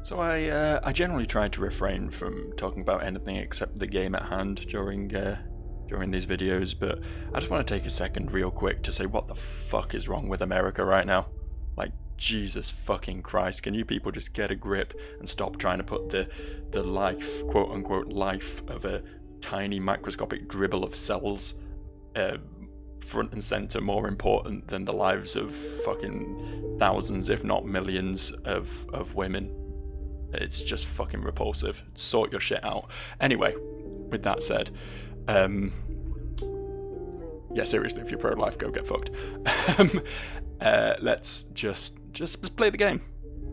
So I generally try to refrain from talking about anything except the game at hand during these videos, but I just want to take a second real quick to say what the fuck is wrong with America right now. Like, Jesus fucking Christ, can you people just get a grip and stop trying to put the life, quote unquote life, of a tiny microscopic dribble of cells front and center more important than the lives of fucking thousands, if not millions, of women. It's just fucking repulsive. Sort your shit out. Anyway, with that said, yeah, seriously, if you're pro-life, go get fucked. Let's just play the game.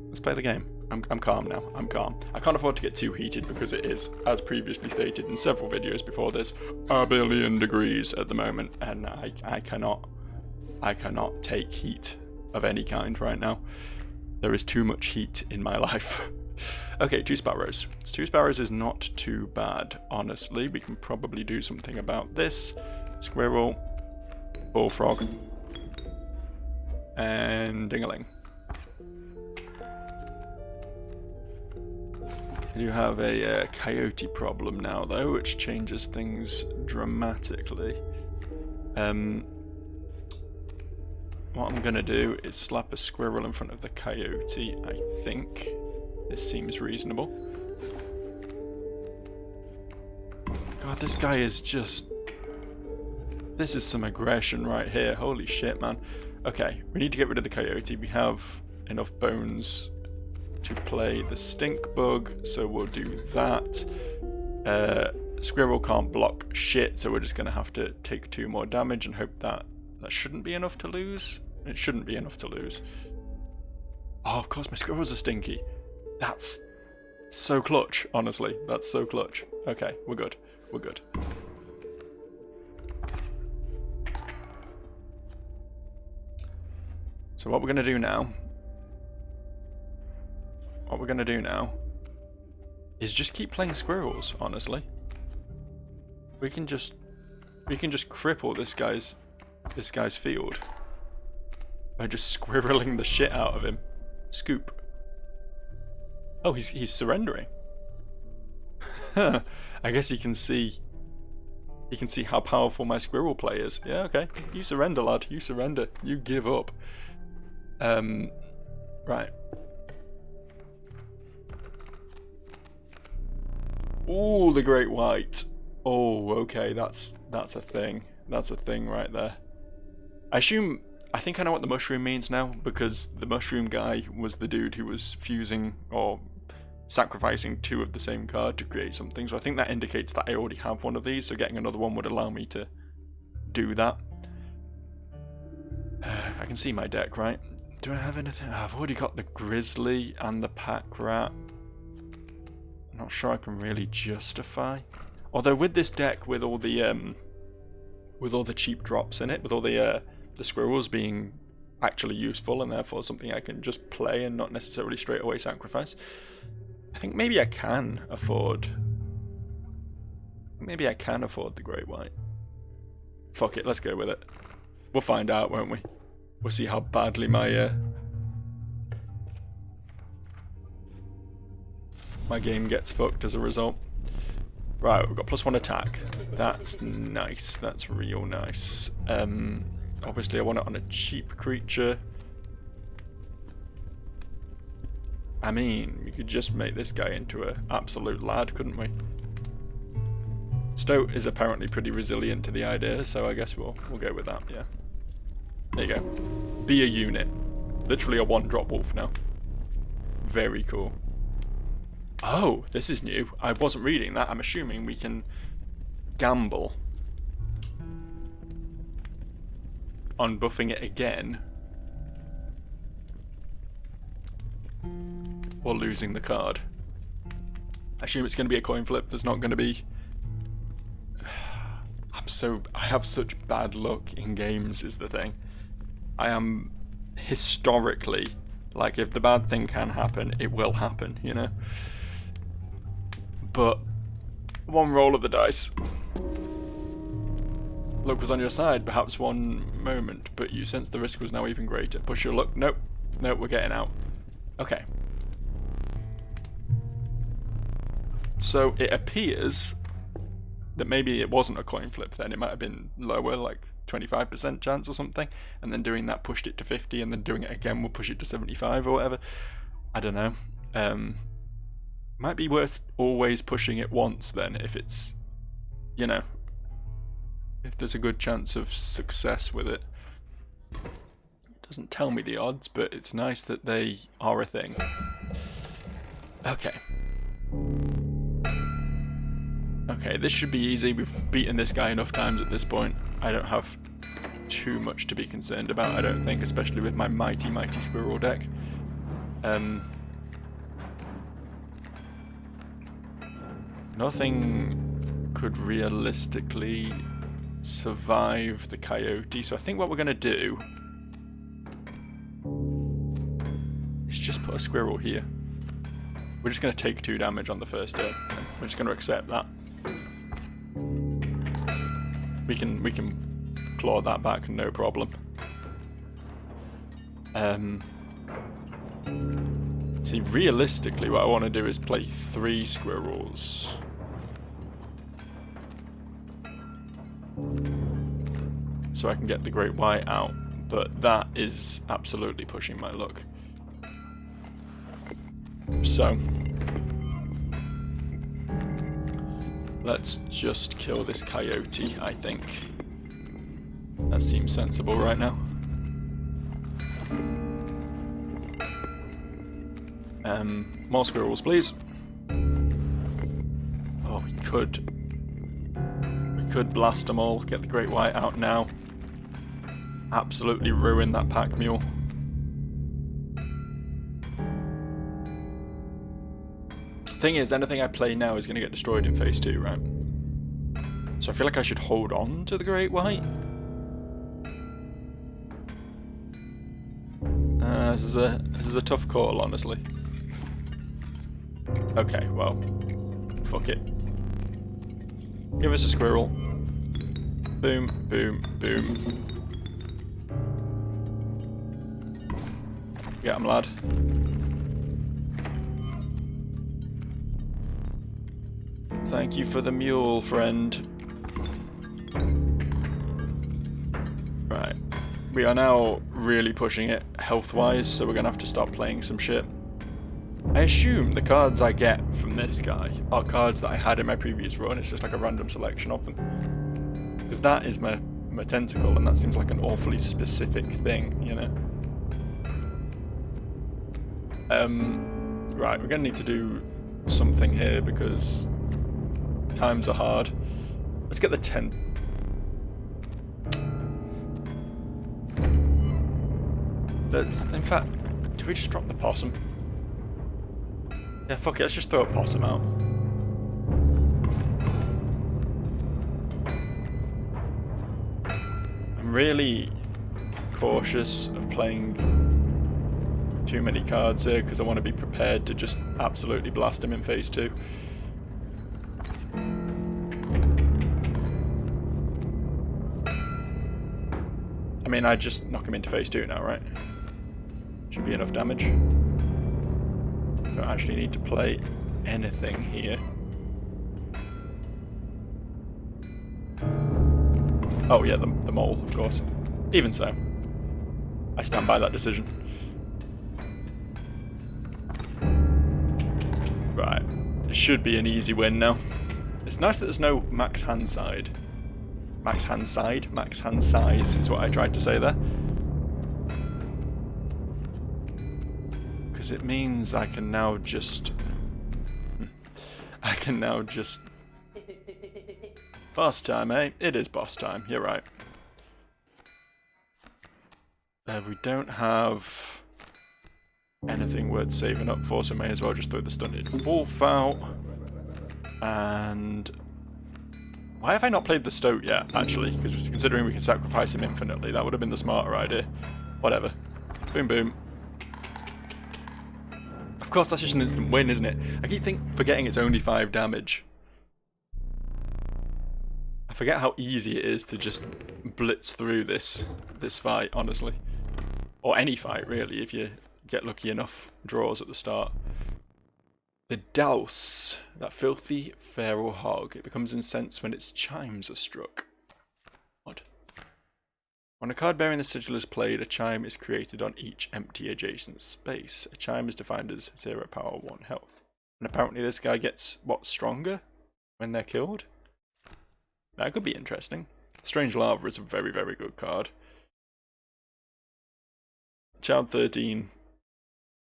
Let's play the game. I'm calm now. I'm calm. I can't afford to get too heated because it is, as previously stated in several videos before this, a billion degrees at the moment, and I cannot take heat of any kind right now. There is too much heat in my life. Okay, 2 sparrows. 2 sparrows is not too bad, honestly. We can probably do something about this. Squirrel, bullfrog, and dingaling. I do have a coyote problem now, though, which changes things dramatically. What I'm gonna do is slap a squirrel in front of the coyote, I think. This seems reasonable. God, this guy is just... This is some aggression right here. Holy shit, man. Okay, we need to get rid of the coyote. We have enough bones to play the stink bug, so we'll do that. Squirrel can't block shit, so we're just going to have to take 2 more damage and hope that shouldn't be enough to lose. It shouldn't be enough to lose. Oh, of course, my squirrels are stinky. That's so clutch, honestly. That's so clutch. Okay, we're good. We're good. So what we're going to do now... is just keep playing squirrels, honestly. We can just cripple this guy's field by just squirreling the shit out of him. Scoop. Oh, he's surrendering. I guess he can see how powerful my squirrel play is. Yeah, okay. You surrender, lad. You surrender. You give up. Right. Ooh, the great white. Oh, okay, that's a thing. That's a thing right there. I think I know what the mushroom means now, because the mushroom guy was the dude who was fusing or sacrificing 2 of the same card to create something, so I think that indicates that I already have one of these, so getting another one would allow me to do that. I can see my deck, right? Do I have anything? I've already got the grizzly and the pack rat. I'm not sure I can really justify. Although with this deck, with all the cheap drops in it, with all the squirrels being actually useful and therefore something I can just play and not necessarily straight away sacrifice, I think maybe I can afford. Maybe I can afford the Great White. Fuck it, let's go with it. We'll find out, won't we? We'll see how badly my game gets fucked as a result. Right, we've got +1 attack. That's nice. That's real nice. Obviously I want it on a cheap creature. I mean, we could just make this guy into an absolute lad, couldn't we? Stoat is apparently pretty resilient to the idea, so I guess we'll go with that, yeah. There you go. Be a unit. Literally a 1-drop wolf now. Very cool. Oh, this is new. I wasn't reading that. I'm assuming we can gamble on buffing it again or losing the card. I assume it's going to be a coin flip. There's not going to be... I have such bad luck in games is the thing. I am historically, like, if the bad thing can happen, it will happen, you know? But 1 roll of the dice. Luck was on your side, perhaps 1 moment, but you sensed the risk was now even greater. Push your luck. Nope. Nope, we're getting out. Okay. So it appears that maybe it wasn't a coin flip then, it might have been lower, like 25% chance or something, and then doing that pushed it to 50, and then doing it again will push it to 75 or whatever. I don't know. Might be worth always pushing it once then, if it's, you know, if there's a good chance of success with it. It doesn't tell me the odds, but it's nice that they are a thing. Okay. Okay, this should be easy. We've beaten this guy enough times at this point. I don't have too much to be concerned about, I don't think, especially with my mighty squirrel deck. Nothing could realistically survive the coyote, so I think what we're going to do is just put a squirrel here. We're just going to take 2 damage on the first turn. We're just going to accept that. We can claw that back, no problem. See, realistically, what I want to do is play 3 squirrels. So I can get the Great White out, but that is absolutely pushing my luck. So let's just kill this coyote, I think. That seems sensible right now. More squirrels, please. Oh, we could blast them all, get the Great White out now. Absolutely ruin that pack mule. Thing is, anything I play now is going to get destroyed in phase 2, right? So I feel like I should hold on to the Great White. This is a tough call, honestly. Okay, well, fuck it. Give us a squirrel. Boom, boom, boom. Get him, lad. Thank you for the mule, friend. Right. We are now really pushing it health-wise, so we're going to have to stop playing some shit. I assume the cards I get from this guy are cards that I had in my previous run. It's just like a random selection of them. Because that is my tentacle, and that seems like an awfully specific thing, you know? Right, we're going to need to do something here because times are hard. Let's get the 10. In fact, do we just drop the possum? Yeah, fuck it, let's just throw a possum out. I'm really cautious of playing too many cards here because I want to be prepared to just absolutely blast him in phase 2. I mean, I just knock him into phase 2 now, right? Should be enough damage. Don't actually need to play anything here. Oh yeah, the mole, of course. Even so, I stand by that decision. Right, it should be an easy win now. It's nice that there's no max hand side. Max hand side? Max hand size is what I tried to say there. Because it means I can now just... Boss time, eh? It is boss time, you're right. We don't have anything worth saving up for, so may as well just throw the stunted wolf out. And... why have I not played the stoat yet, actually? Because considering we can sacrifice him infinitely, that would have been the smarter idea. Whatever. Boom, boom. Of course, that's just an instant win, isn't it? I keep forgetting it's only 5 damage. I forget how easy it is to just blitz through this fight, honestly. Or any fight, really, if you get lucky enough draws at the start. The Douse, that filthy feral hog. It becomes incensed when its chimes are struck. What? When a card bearing the sigil is played, a chime is created on each empty adjacent space. A chime is defined as 0 power, 1 health. And apparently this guy gets, what, stronger when they're killed? That could be interesting. Strange Lava is a very, very good card. Child 13.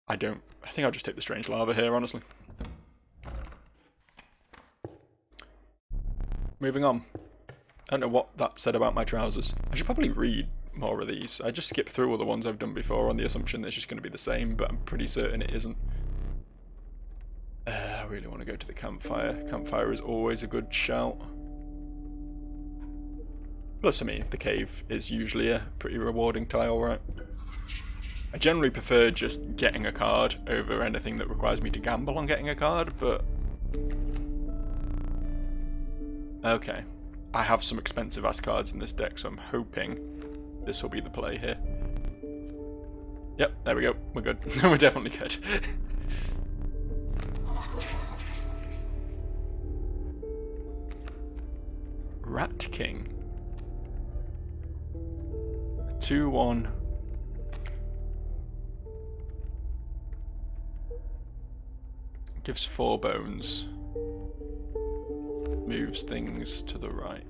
I think I'll just take the Strange Lava here, honestly. Moving on. I don't know what that said about my trousers. I should probably read more of these. I just skipped through all the ones I've done before on the assumption that it's just going to be the same, but I'm pretty certain it isn't. I really want to go to the campfire. Campfire is always a good shout. Plus, I mean, the cave is usually a pretty rewarding tile, right? I generally prefer just getting a card over anything that requires me to gamble on getting a card, but... Okay. I have some expensive ass cards in this deck, so I'm hoping this will be the play here. Yep, there we go. We're good. We're definitely good. Rat King. 2-1. Gives 4 bones. Moves things to the right.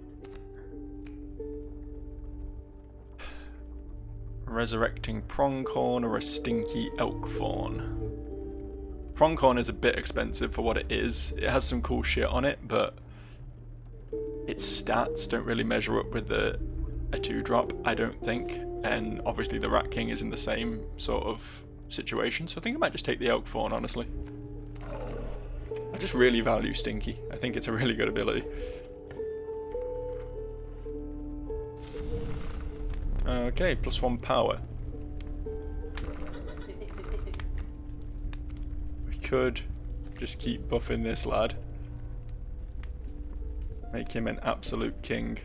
Resurrecting Pronghorn or a Stinky Elk Fawn. Pronghorn is a bit expensive for what it is. It has some cool shit on it, but its stats don't really measure up with a 2-drop, I don't think. And obviously the Rat King is in the same sort of situation, so I think I might just take the Elk Fawn, honestly. I just really value Stinky. I think it's a really good ability. Okay, +1 power. We could just keep buffing this lad. Make him an absolute king.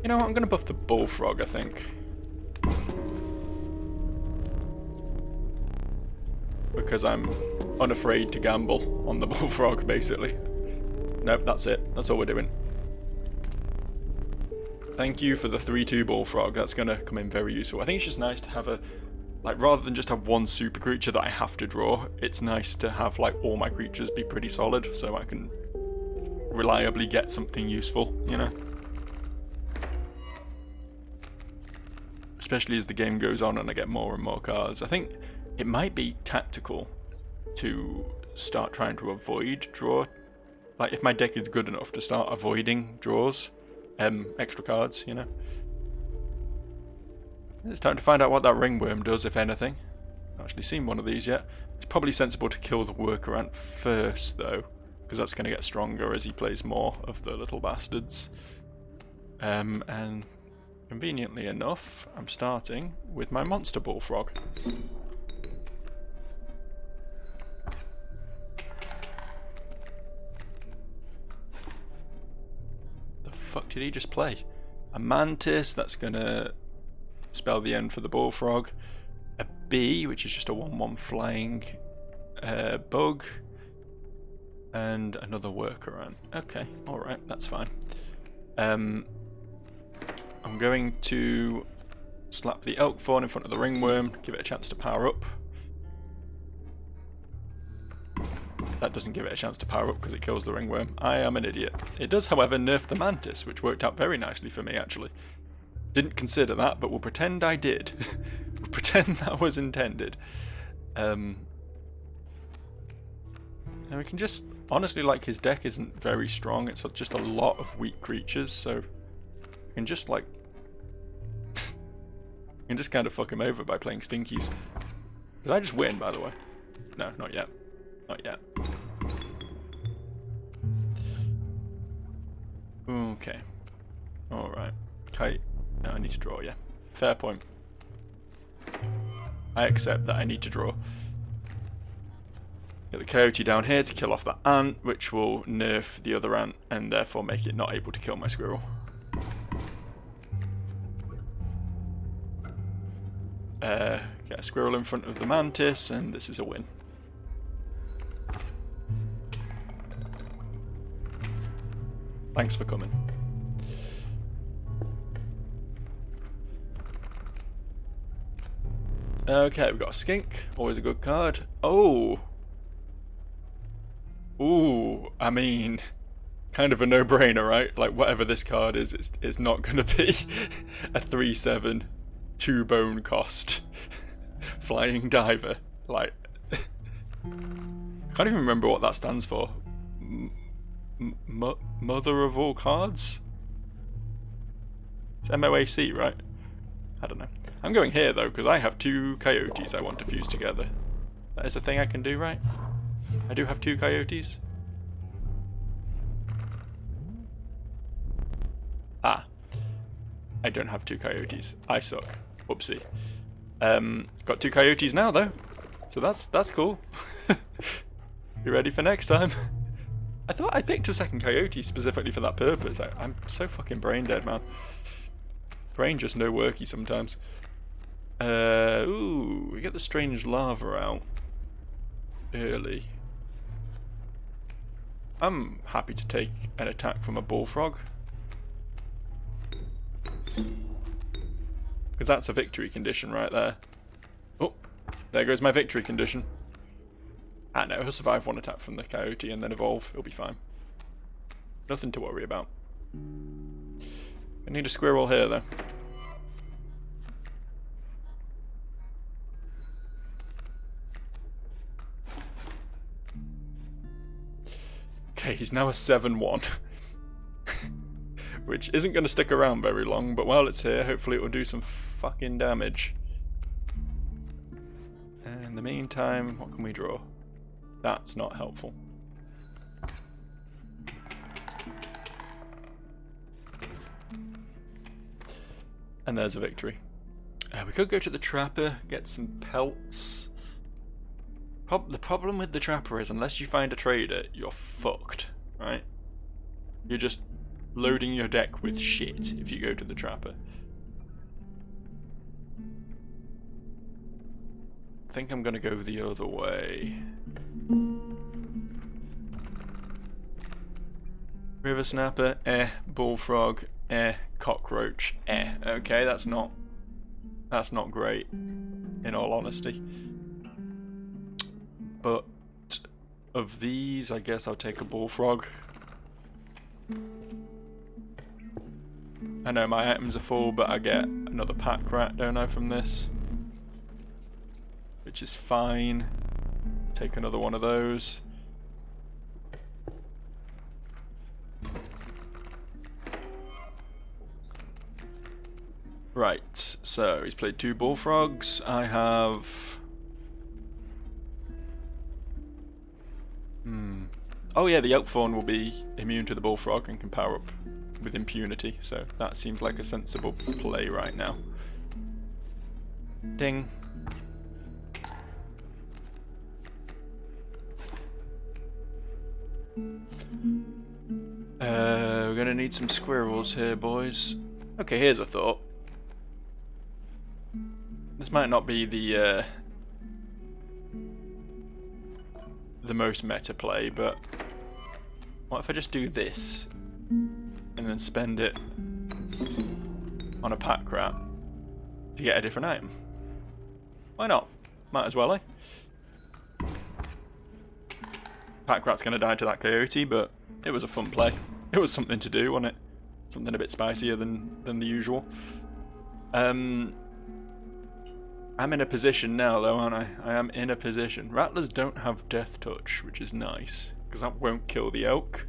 You know what, I'm going to buff the Bullfrog, I think. Because I'm unafraid to gamble on the Bullfrog, basically. Nope, that's it. That's all we're doing. Thank you for the 3-2 Bullfrog. That's going to come in very useful. I think it's just nice to have a... Like, rather than just have one super creature that I have to draw, it's nice to have, like, all my creatures be pretty solid, so I can reliably get something useful, you know? Especially as the game goes on and I get more and more cards. I think it might be tactical to start trying to avoid draw. Like, if my deck is good enough to start avoiding draws, extra cards, you know. It's time to find out what that ringworm does, if anything. I've actually seen one of these yet. It's probably sensible to kill the worker ant first, though, because that's going to get stronger as he plays more of the little bastards. And conveniently enough, I'm starting with my monster Bullfrog. The fuck did he just play? A Mantis, that's gonna spell the end for the Bullfrog. A Bee, which is just a 1/1 flying bug. And another worker ant. Okay, alright, that's fine. I'm going to slap the Elk Fawn in front of the Ringworm, give it a chance to power up. That doesn't give it a chance to power up because it kills the Ringworm. I am an idiot. It does, however, nerf the Mantis, which worked out very nicely for me, actually. Didn't consider that, but we'll pretend I did. We'll pretend that was intended. And we can just... Honestly, like, his deck isn't very strong. It's just a lot of weak creatures, so... We can just, like... You can just kind of fuck him over by playing Stinkies. Did I just win, by the way? No, not yet. Not yet. Okay. Alright. Okay. Now I need to draw, yeah. Fair point. I accept that I need to draw. Get the coyote down here to kill off that ant, which will nerf the other ant and therefore make it not able to kill my squirrel. Get a squirrel in front of the mantis, and this is a win. Thanks for coming. Okay, we've got a skink, always a good card. Oh! Ooh, I mean, kind of a no-brainer, right? Like, whatever this card is, it's not going to be a 3/7, 2-bone cost flying diver. Like, I can't even remember what that stands for. Mother of all cards? It's MOAC, right? I don't know. I'm going here though, because I have 2 coyotes I want to fuse together. That is a thing I can do, right? I do have 2 coyotes. Ah. I don't have 2 coyotes. I suck. Whoopsie. Got 2 coyotes now though. So that's cool. You ready for next time? I thought I picked a second coyote specifically for that purpose. I'm so fucking brain dead, man. Brain just no worky sometimes. Ooh, we get the strange lava out early. I'm happy to take an attack from a bullfrog, because that's a victory condition right there. Oh, there goes my victory condition. Ah no, he'll survive 1 attack from the coyote and then evolve. He'll be fine. Nothing to worry about. I need a squirrel here though. Okay, he's now a 7/1. Which isn't going to stick around very long, but while it's here, hopefully it will do some fucking damage. And in the meantime, what can we draw? That's not helpful. And there's a victory. We could go to the trapper, get some pelts. The problem with the trapper is, unless you find a trader, you're fucked, right? You're just loading your deck with shit if you go to the trapper. I think I'm gonna go the other way. River snapper, bullfrog, cockroach, Okay, that's not great, in all honesty. But of these, I guess I'll take a bullfrog. I know my items are full, but I get another pack rat, don't I, from this? Which is fine. Take another one of those. Right, so he's played 2 bullfrogs. I have... Oh yeah, the elkthorn will be immune to the bullfrog and can power up with impunity, so that seems like a sensible play right now. Ding. We're gonna need some squirrels here, boys. Okay, here's a thought. This might not be the most meta play, but what if I just do this and then spend it on a pack rat to get a different item? Why not? Might as well, eh? Pack rat's gonna die to that coyote, but it was a fun play. It was something to do, wasn't it? Something a bit spicier than the usual. I'm in a position now though, aren't I? I am in a position. Rattlers don't have death touch, which is nice, because that won't kill the elk.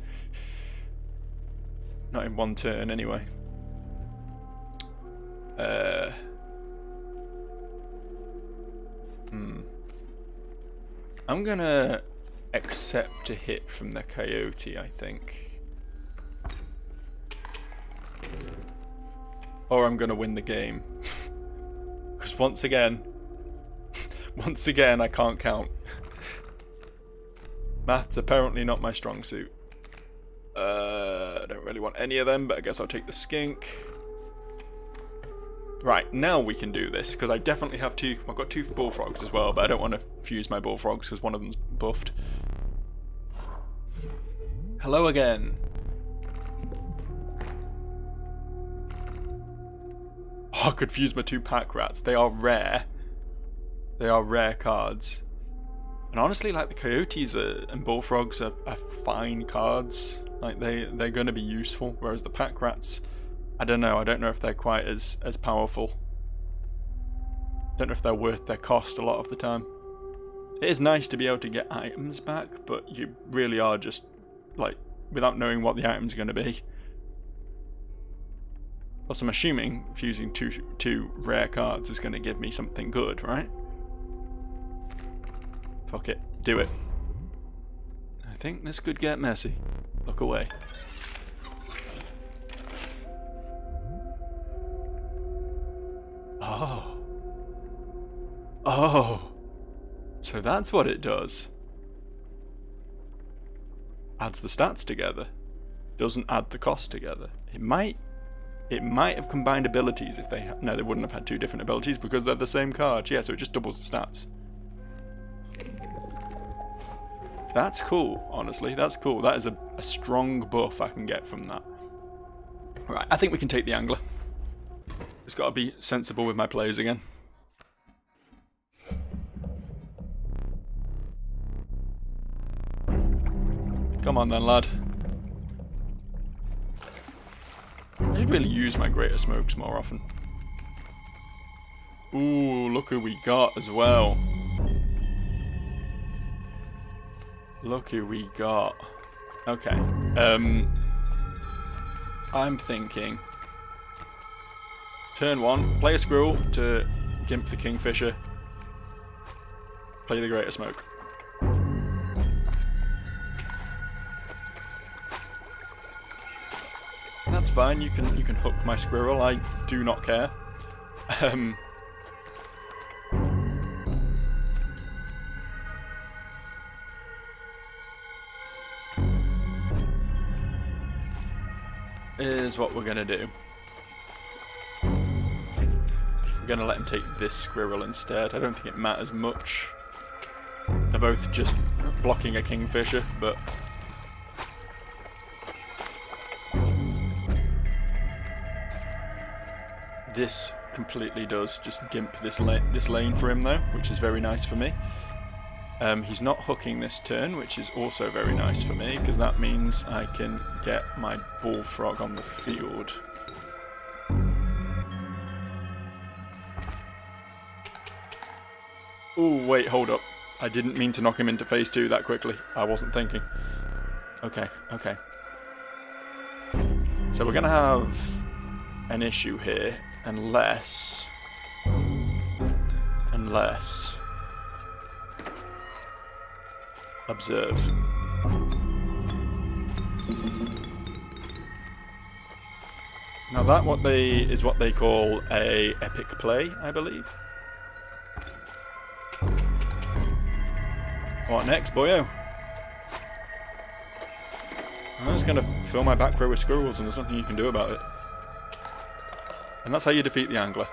Not in 1 turn anyway. I'm gonna accept a hit from the coyote, I think. Or I'm gonna win the game. Because once again, I can't count. Math's apparently not my strong suit. I don't really want any of them, but I guess I'll take the skink. Right, now we can do this, because I definitely have two. I've got two bullfrogs as well, but I don't want to fuse my bullfrogs because one of them's buffed. Hello again. Oh, I could fuse my two pack rats. They are rare. They are rare cards. And honestly, like, the coyotes and bullfrogs are fine cards. Like, they're going to be useful, whereas the pack rats, I don't know. I don't know if they're quite as powerful. Don't know if they're worth their cost a lot of the time. It is nice to be able to get items back, but you really are just, like, without knowing what the item's going to be. Plus, I'm assuming fusing two rare cards is going to give me something good, right? Fuck it. Do it. I think this could get messy. Look away. Oh. Oh. So that's what it does. Adds the stats together. Doesn't add the cost together. It might have combined abilities if they... No, they wouldn't have had two different abilities because they're the same card. Yeah, so it just doubles the stats. That's cool, honestly. That's cool. That is a strong buff I can get from that. Right, I think we can take the angler. Just got to be sensible with my plays again. Come on then, lad. I should really use my greater smokes more often. Ooh, look who we got as well. Look who we got. Okay. I'm thinking... Turn 1, play a squirrel to gimp the kingfisher. Play the greater smoke. That's fine, you can hook my squirrel, I do not care. Is what we're gonna do. We're gonna let him take this squirrel instead. I don't think it matters much. They're both just blocking a kingfisher, but... This completely does just gimp this lane for him though, which is very nice for me. He's not hooking this turn, which is also very nice for me, because that means I can get my bullfrog on the field. Oh, wait, hold up. I didn't mean to knock him into phase 2 that quickly. I wasn't thinking. Okay, okay. So we're going to have an issue here, unless... Observe. Now that is what they call a epic play, I believe. What next, boyo? I was gonna fill my back row with squirrels and there's nothing you can do about it. And that's how you defeat the angler.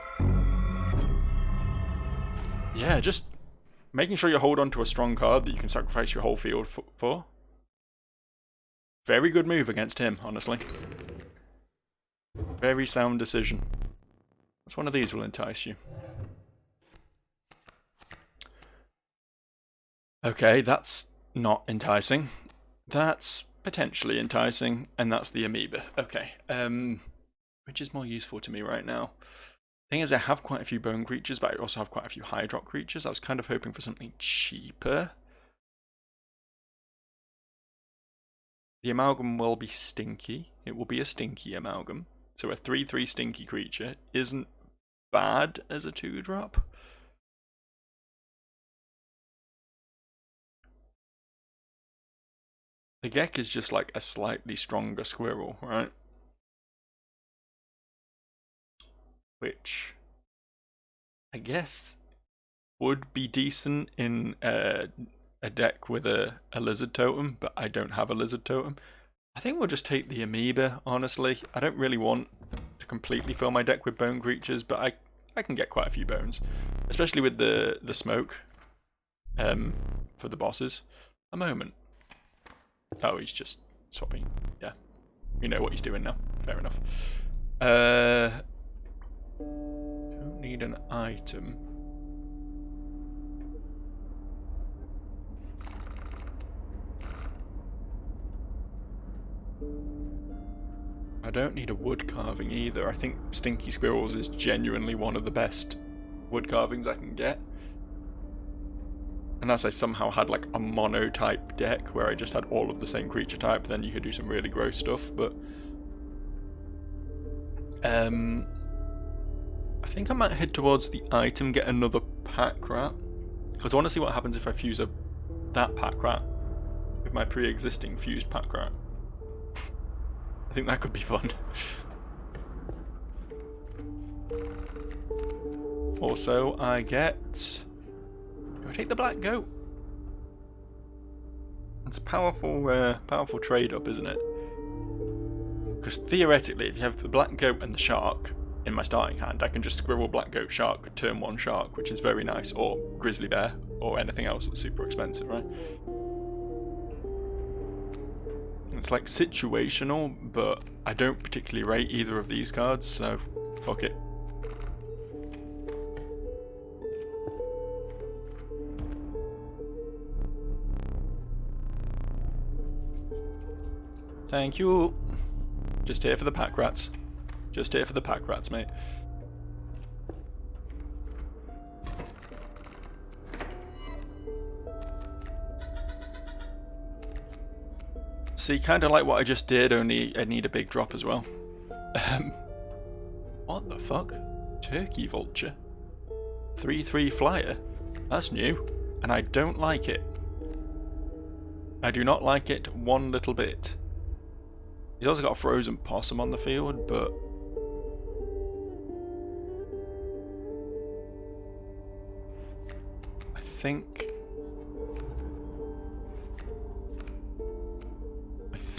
Yeah, just making sure you hold on to a strong card that you can sacrifice your whole field for. Very good move against him, honestly. Very sound decision. Which one of these will entice you? Okay, that's not enticing. That's potentially enticing, and that's the amoeba. Okay, which is more useful to me right now? Thing is, I have quite a few bone creatures, but I also have quite a few high drop creatures. I was kind of hoping for something cheaper. The amalgam will be stinky. It will be a stinky amalgam. So a 3/3 stinky creature isn't bad as a 2-drop. The Gek is just like a slightly stronger squirrel, right? Which I guess would be decent in a deck with a lizard totem, but I don't have a lizard totem. I think we'll just take the amoeba, honestly. I don't really want to completely fill my deck with bone creatures, but I can get quite a few bones. Especially with the smoke for the bosses. A moment. Oh, he's just swapping. Yeah. We know what he's doing now. Fair enough. Don't need an item. I don't need a wood carving either. I think Stinky Squirrels is genuinely one of the best wood carvings I can get. Unless I somehow had like a mono type deck where I just had all of the same creature type, then you could do some really gross stuff, but I think I might head towards the item, get another pack rat, because I want to see what happens if I fuse that pack rat with my pre-existing fused pack rat. I think that could be fun. Also, I get... Do I take the black goat? It's a powerful trade-up, isn't it? Because theoretically, if you have the black goat and the shark in my starting hand, I can just squirrel black goat shark, turn 1 shark, which is very nice, or grizzly bear, or anything else that's super expensive, right? It's like situational, but I don't particularly rate either of these cards, so fuck it. Thank you. Just here for the pack rats. Just here for the pack rats, mate. See, kind of like what I just did, only I need a big drop as well. What the fuck? Turkey vulture. 3/3 flyer. That's new, and I don't like it. I do not like it one little bit. He's also got a frozen possum on the field, but I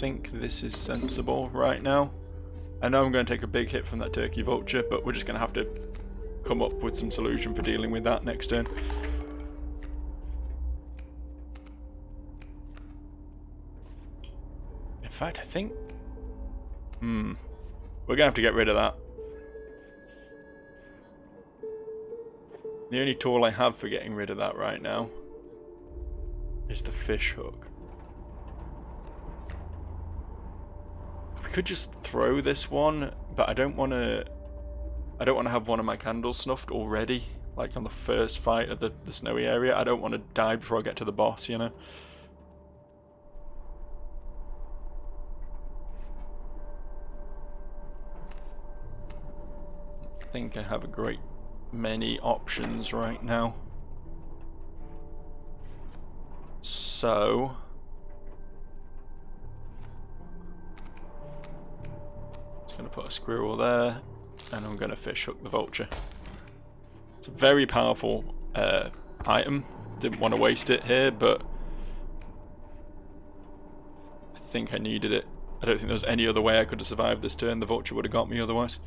think this is sensible right now. I know I'm going to take a big hit from that turkey vulture, but we're just going to have to come up with some solution for dealing with that next turn. In fact, I think... we're going to have to get rid of that. The only tool I have for getting rid of that right now is the fish hook. I could just throw this one, but I don't want to have one of my candles snuffed already, like on the first fight of the snowy area. I don't want to die before I get to the boss, you know? I think I have a great many options right now. So... going to put a squirrel there, and I'm going to fish hook the vulture. It's a very powerful item. Didn't want to waste it here, but I think I needed it. I don't think there was any other way I could have survived this turn. The vulture would have got me otherwise.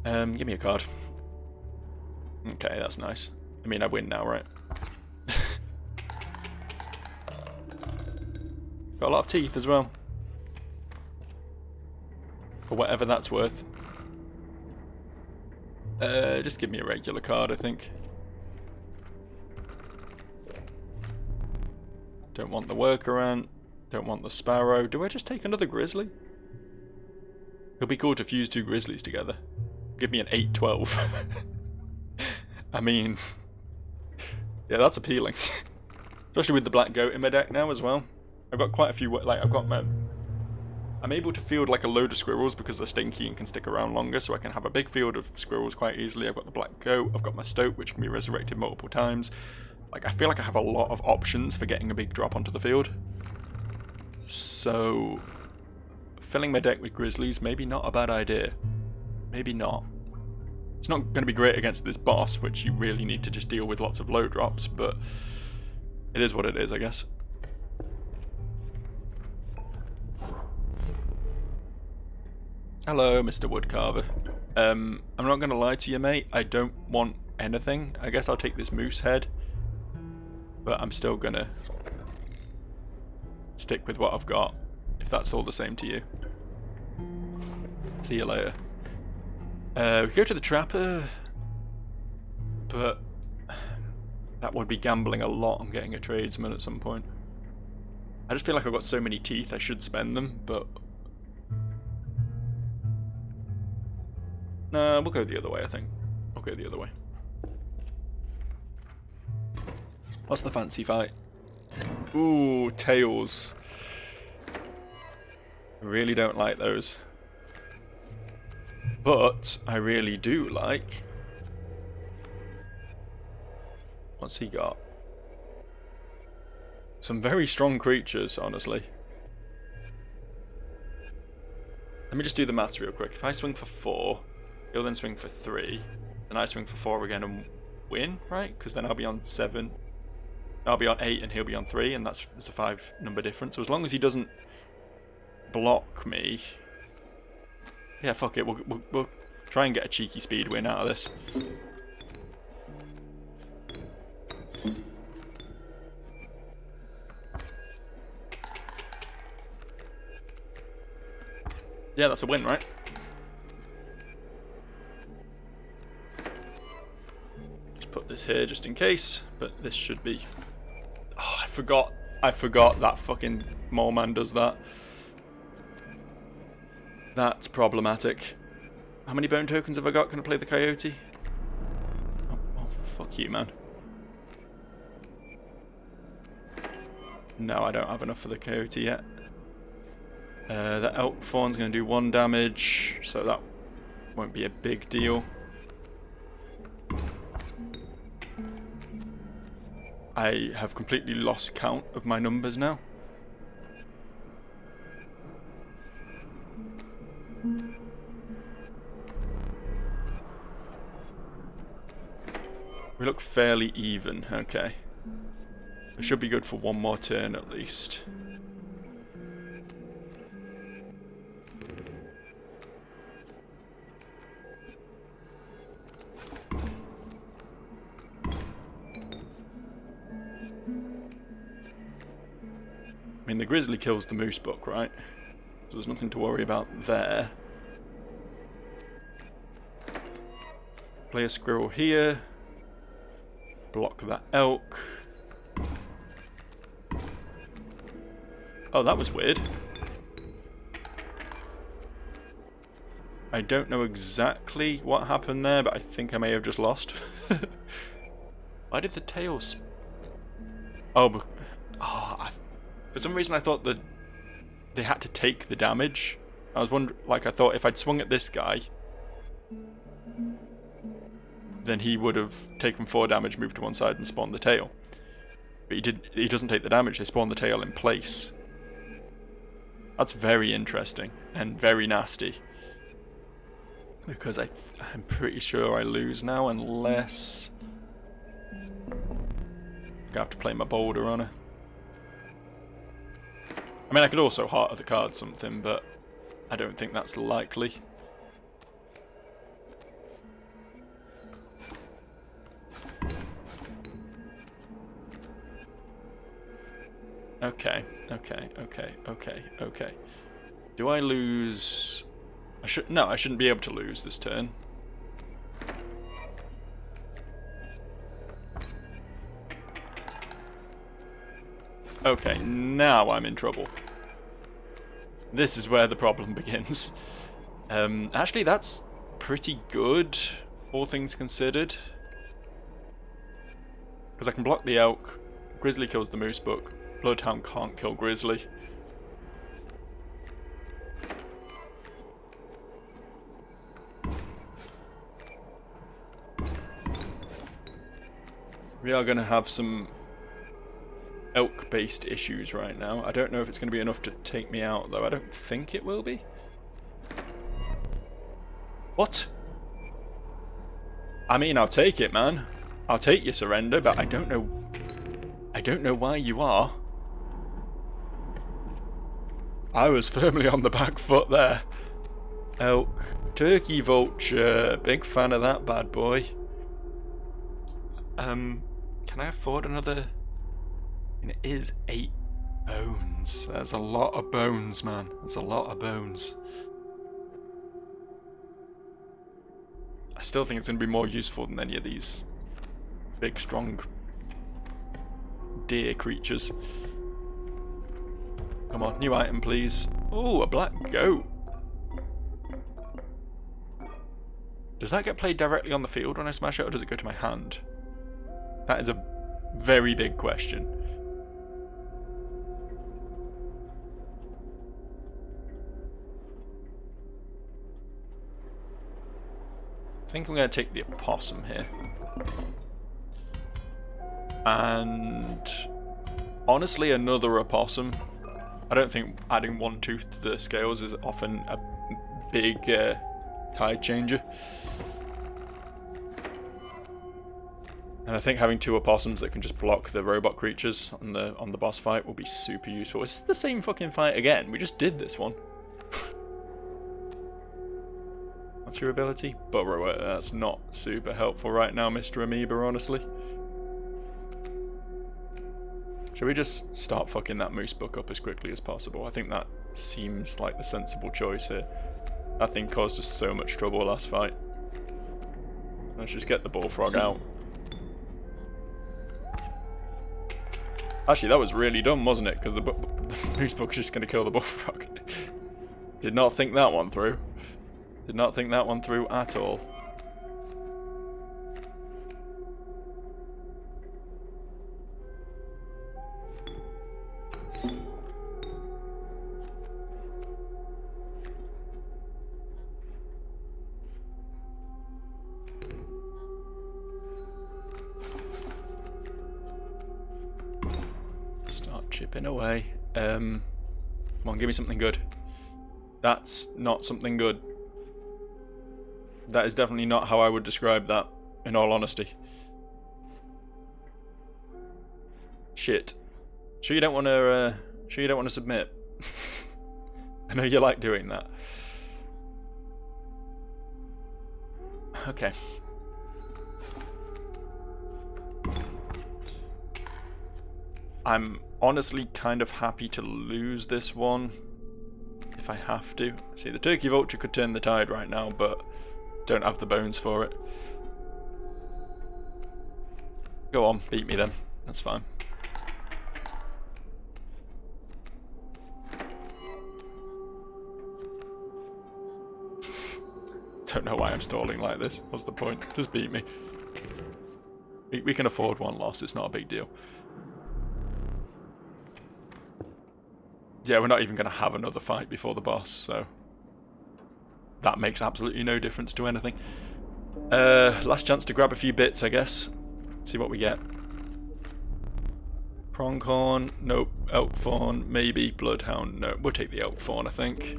Give me a card. Okay, that's nice. I mean, I win now, right? Got a lot of teeth as well. For whatever that's worth. Just give me a regular card, I think. Don't want the workaround. Don't want the sparrow. Do I just take another grizzly? It'll be cool to fuse 2 grizzlies together. Give me an 8/12. I mean... yeah, that's appealing. Especially with the black goat in my deck now as well. I've got quite a few... like, I've got my... I'm able to field like a load of squirrels because they're stinky and can stick around longer, so I can have a big field of squirrels quite easily. I've got the black goat, I've got my stoat, which can be resurrected multiple times. Like, I feel like I have a lot of options for getting a big drop onto the field. So, filling my deck with grizzlies, maybe not a bad idea. Maybe not. It's not going to be great against this boss, which you really need to just deal with lots of low drops, but It is what it is, I guess. Hello, Mr. Woodcarver. I'm not gonna lie to you, mate. I don't want anything. I guess I'll take this moose head. But I'm still gonna stick with what I've got, if that's all the same to you. See you later. We go to the trapper, but that would be gambling a lot on getting a tradesman at some point. I just feel like I've got so many teeth I should spend them, but no, we'll go the other way, I think. We'll go the other way. What's the fancy fight? Ooh, tails. I really don't like those. But I really do like... What's he got? Some very strong creatures, honestly. Let me just do the maths real quick. If I swing for 4, he'll then swing for 3, then I swing for 4 again and win, right? Because then I'll be on 7. I'll be on 8 and he'll be on 3, and that's a 5 number difference. So as long as he doesn't block me... Yeah, fuck it. We'll try and get a cheeky speed win out of this. Yeah, that's a win, right? Just put this here just in case, but this should be... Oh, I forgot that fucking mole man does that. That's problematic. How many bone tokens have I got? Can I play the coyote? Oh, fuck you, man. No, I don't have enough for the coyote yet. The elk fawn's going to do 1 damage, so that won't be a big deal. I have completely lost count of my numbers now. We look fairly even, okay. We should be good for 1 more turn at least. I mean, the grizzly kills the moose buck, right? So there's nothing to worry about there. Play a squirrel here. Block that elk. Oh, that was weird. I don't know exactly what happened there, but I think I may have just lost. Why did the tails... Oh, for some reason I thought that they had to take the damage. I was wondering, like, I thought if I'd swung at this guy, then he would have taken 4 damage, moved to one side, and spawned the tail. But he doesn't take the damage, they spawn the tail in place. That's very interesting, and very nasty. Because I'm pretty sure I lose now, unless... I have to play my boulder on her. I mean, I could also heart of the card something, but I don't think that's likely. Okay. Do I lose... No, I shouldn't be able to lose this turn. Okay, now I'm in trouble. This is where the problem begins. Actually, that's pretty good, all things considered. Because I can block the elk, grizzly kills the moose buck, bloodhound can't kill grizzly. We are going to have some elk-based issues right now. I don't know if it's going to be enough to take me out, though. I don't think it will be. What? I mean, I'll take it, man. I'll take your surrender, but I don't know... I don't know why you are. I was firmly on the back foot there. Elk, turkey, vulture, big fan of that bad boy. Can I afford another? And it is 8 bones. That's a lot of bones, man. That's a lot of bones. I still think it's going to be more useful than any of these big, strong deer creatures. Come on, new item, please. Oh, a black goat. Does that get played directly on the field when I smash it, or does it go to my hand? That is a very big question. I think I'm going to take the opossum here. And honestly, another opossum. I don't think adding 1 tooth to the scales is often a big tide changer. And I think having 2 opossums that can just block the robot creatures on the boss fight will be super useful. Is this the same fucking fight again? We just did this one. What's your ability? Burrower. That's not super helpful right now, Mr. Amoeba, honestly. Should we just start fucking that moose buck up as quickly as possible? I think that seems like the sensible choice here. That thing caused us so much trouble last fight. Let's just get the bullfrog out. Actually, that was really dumb, wasn't it? Because the moose buck's just going to kill the bullfrog. Did not think that one through. Did not think that one through at all. Start chipping away. Come on, give me something good. That's not something good. That is definitely not how I would describe that, in all honesty. Shit. Sure you don't want to. Sure you don't want to submit. I know you like doing that. Okay. I'm honestly kind of happy to lose this one if I have to. See, the turkey vulture could turn the tide right now, but don't have the bones for it. Go on, beat me then. That's fine. Don't know why I'm stalling like this. What's the point? Just beat me. We can afford one loss. It's not a big deal. Yeah, we're not even going to have another fight before the boss, so that makes absolutely no difference to anything. Last chance to grab a few bits, I guess. See what we get. Pronghorn, nope. Elk fawn, maybe. Bloodhound, no. We'll take the elk fawn, I think.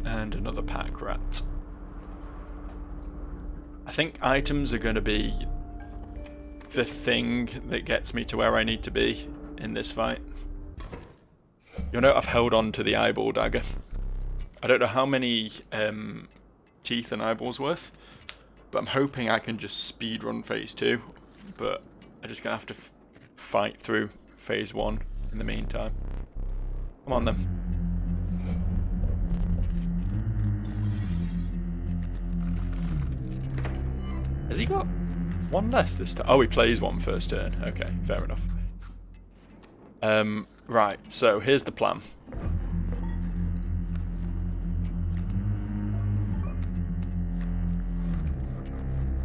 And another pack rat. I think items are going to be the thing that gets me to where I need to be in this fight. You'll note I've held on to the eyeball dagger. I don't know how many teeth an eyeball's worth, but I'm hoping I can just speedrun phase 2, but I'm just going to have to fight through phase 1 in the meantime. Come on then. Has he got one less this time? Oh, he plays one first turn. Okay, fair enough. Right, so here's the plan.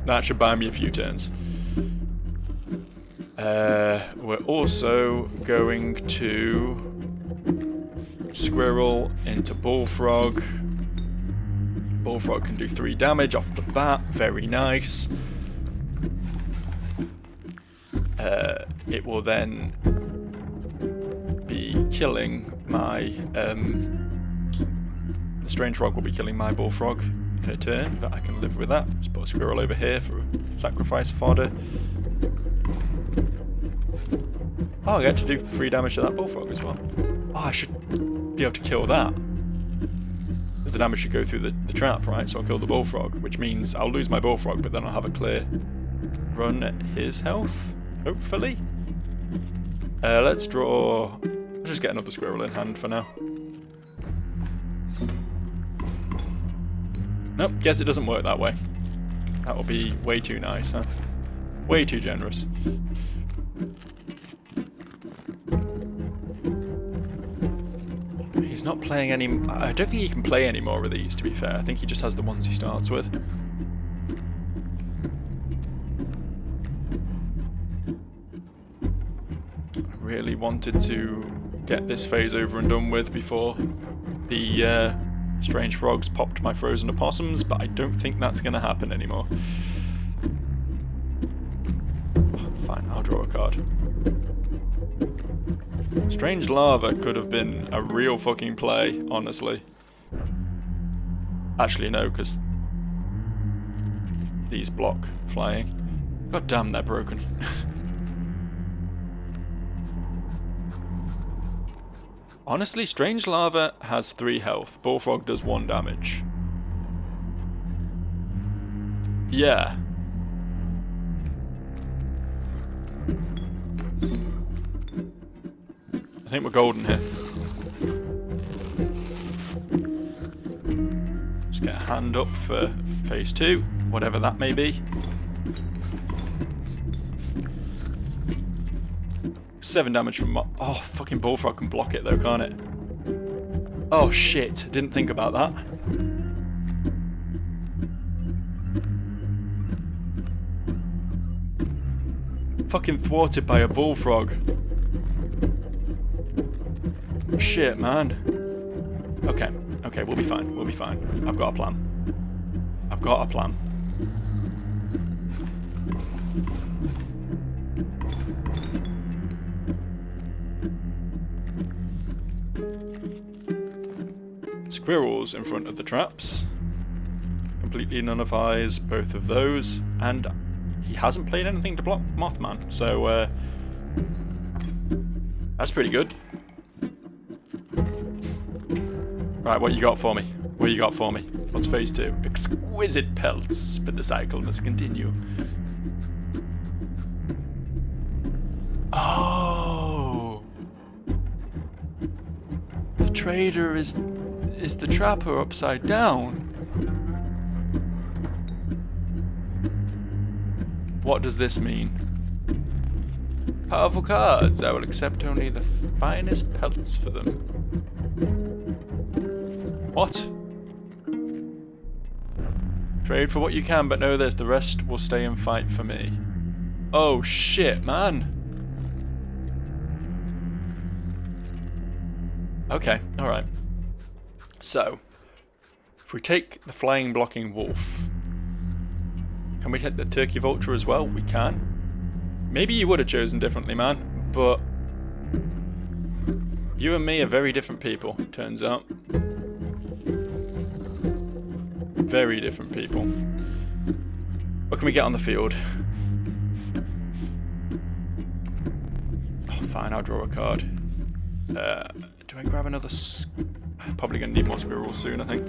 That should buy me a few turns. We're also going to squirrel into bullfrog. Bullfrog can do 3 damage off the bat. Very nice. It will then be killing my... the strange frog will be killing my bullfrog in a turn, but I can live with that. Just put a squirrel over here for sacrifice fodder. Oh, I get to do 3 damage to that bullfrog as well. Oh, I should be able to kill that. Because the damage should go through the trap, right? So I'll kill the bullfrog, which means I'll lose my bullfrog, but then I'll have a clear run at his health, hopefully. Let's draw... Let's just get another squirrel in hand for now. Nope, guess it doesn't work that way. That will be way too nice, huh? Way too generous. He's not playing any... I don't think he can play any more of these, to be fair. I think he just has the ones he starts with. I really wanted to get this phase over and done with before the strange frogs popped my frozen opossums, but I don't think that's going to happen anymore. Fine, I'll draw a card. Strange lava could have been a real fucking play, honestly. Actually, no, because these block flying. God damn, they're broken. Honestly, Strange Lava has 3 health. Bullfrog does 1 damage. Yeah. I think we're golden here. Just get a hand up for phase 2, whatever that may be. 7 damage from oh, fucking bullfrog can block it though, can't it? Oh shit, didn't think about that. Fucking thwarted by a bullfrog. Shit, man. Okay, okay, we'll be fine, we'll be fine. I've got a plan. I've got a plan. Squirrels in front of the traps. Completely nullifies both of those, and he hasn't played anything to block Mothman, so that's pretty good. Right, what you got for me? What you got for me? What's phase 2? Exquisite pelts, but the cycle must continue. Oh! The trader is the trapper upside down. What does this mean? Powerful cards. I will accept only the finest pelts for them. What? Trade for what you can, but know this, the rest will stay and fight for me. Oh shit, man. Okay, alright. So, if we take the flying blocking wolf, can we hit the turkey vulture as well? We can. Maybe you would have chosen differently, man, but you and me are very different people, turns out. Very different people. What can we get on the field? Oh, fine, I'll draw a card. Do I grab another... Probably going to need more squirrels soon, I think.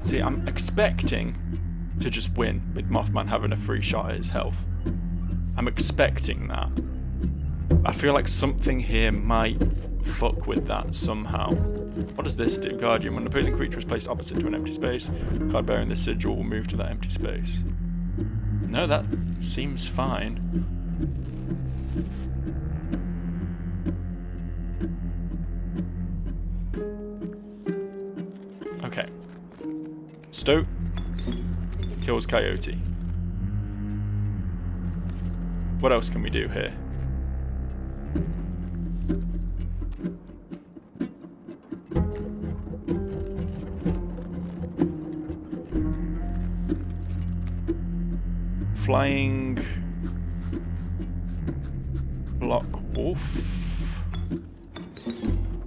See, I'm expecting to just win with Mothman having a free shot at his health. I'm expecting that. I feel like something here might fuck with that somehow. What does this do? Guardian. When an opposing creature is placed opposite to an empty space, card bearing this sigil will move to that empty space. No, that seems fine. Okay. Stoat kills Coyote. What else can we do here? Flying block wolf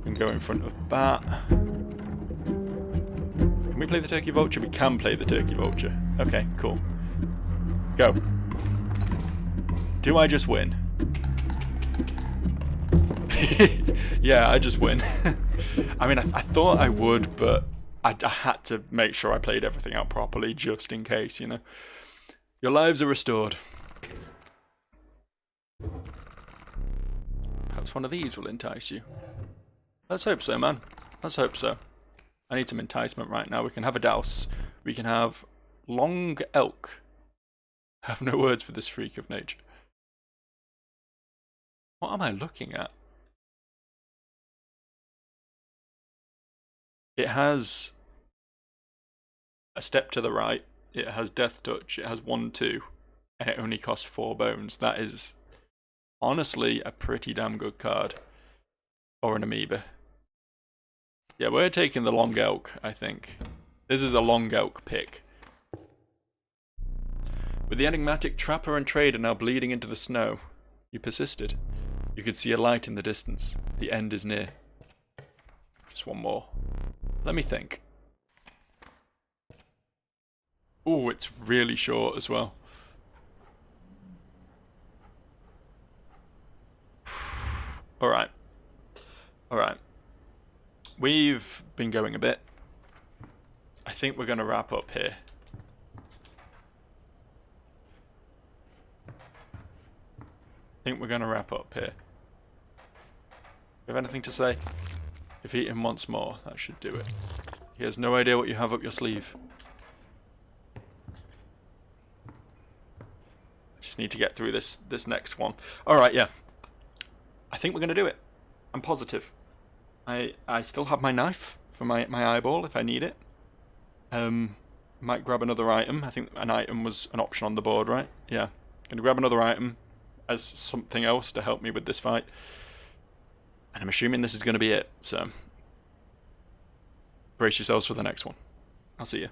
and go in front of bat. we play the turkey vulture? We can play the turkey vulture. Okay, cool. Go. Do I just win? Yeah, I just win. I mean, I thought I would, but I had to make sure I played everything out properly, just in case, you know. Your lives are restored. Perhaps one of these will entice you. Let's hope so, man. Let's hope so. I need some enticement right now. We can have a douse. We can have long elk. I have no words for this freak of nature. What am I looking at? It has a step to the right. It has death touch. It has 1/2, and it only costs 4 bones. That is honestly a pretty damn good card. Or an amoeba. Yeah, we're taking the long elk, I think. This is a long elk pick. With the enigmatic trapper and trader now bleeding into the snow, you persisted. You could see a light in the distance. The end is near. Just one more. Let me think. Oh, it's really short as well. Alright. Alright. We've been going a bit. I think we're going to wrap up here. You have anything to say? Defeat him once more. That should do it. He has no idea what you have up your sleeve. I just need to get through this next one. Alright, yeah. I think we're going to do it. I'm positive. I still have my knife for my eyeball if I need it. Might grab another item. I think an item was an option on the board, right? Yeah. Gonna grab another item as something else to help me with this fight. And I'm assuming this is going to be it, so brace yourselves for the next one. I'll see you.